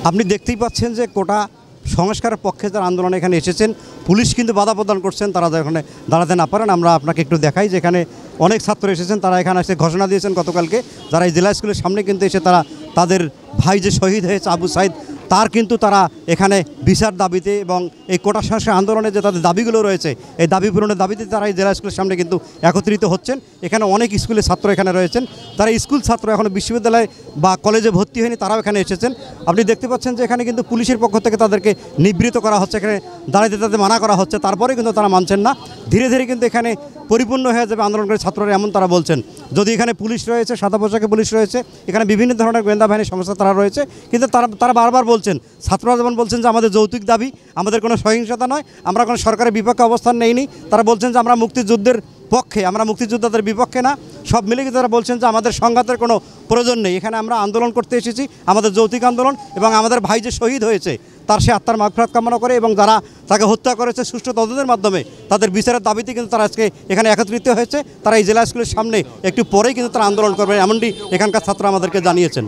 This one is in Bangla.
আপনি দেখতেই পাচ্ছেন যে কোটা সংস্কারের পক্ষে যারা আন্দোলনে এখানে এসেছেন, পুলিশ কিন্তু বাধা প্রদান করছেন, তারা এখানে দাঁড়াতে না পারেন। আমরা আপনাকে একটু দেখাই যে এখানে অনেক ছাত্র এসেছেন, তারা এখানে এসে ঘোষণা দিয়েছেন গতকালকে, যারা এই জেলা স্কুলের সামনে কিন্তু এসে তারা তাদের ভাই যে শহীদ হয়েছে আবু সাইদ, তার কিন্তু তারা এখানে বিচার দাবিতে এবং এই কোটা সংস্কার আন্দোলনে যে তাদের দাবিগুলো রয়েছে, এই দাবি পূরণের দাবিতে তারা এই জেলা স্কুলের সামনে কিন্তু একত্রিত হচ্ছেন। এখানে অনেক স্কুলের ছাত্র এখানে রয়েছেন, তারা স্কুল ছাত্র, এখনও বিশ্ববিদ্যালয় বা কলেজে ভর্তি হয়নি, তারাও এখানে এসেছেন। আপনি দেখতে পাচ্ছেন যে এখানে কিন্তু পুলিশের পক্ষ থেকে তাদেরকে নিবৃত করা হচ্ছে, এখানে দাঁড়াইতে তাদের মানা করা হচ্ছে, তারপরে কিন্তু তারা মানছেন না। ধীরে ধীরে কিন্তু এখানে পরিপূর্ণ হয়ে যাবে আন্দোলনকারী ছাত্ররা, এমন তারা বলছেন। যদি এখানে পুলিশ রয়েছে, সাদা পোশাকে পুলিশ রয়েছে, এখানে বিভিন্ন ধরনের গোয়েন্দা বাহিনীর সংস্থা তারা রয়েছে, কিন্তু তারা বারবার বলছেন, ছাত্ররা যেমন বলছেন যে আমাদের যৌতুক দাবি, আমাদের কোনো সহিংসতা নয়, আমরা কোনো সরকারের বিপক্ষে অবস্থান নেইনি। তারা বলছেন যে আমরা মুক্তিযুদ্ধের পক্ষে, আমরা মুক্তিযোদ্ধাদের বিপক্ষে না। সব মিলে কিন্তু তারা বলছেন যে আমাদের সংঘাতের কোনো প্রয়োজন নেই, এখানে আমরা আন্দোলন করতে এসেছি, আমাদের যৌতুক আন্দোলন, এবং আমাদের ভাই যে শহীদ হয়েছে তার সে আত্মার মাগফিরাত কামনা করে, এবং যারা তাকে হত্যা করেছে সুষ্ঠু তদন্তের মাধ্যমে তাদের বিচারের দাবিতে কিন্তু তারা আজকে এখানে একত্রিত হয়েছে। তারা এই জেলা স্কুলের সামনে একটু পরেই কিন্তু তারা আন্দোলন করবে, এমনটি এখানকার ছাত্র আমাদেরকে জানিয়েছেন।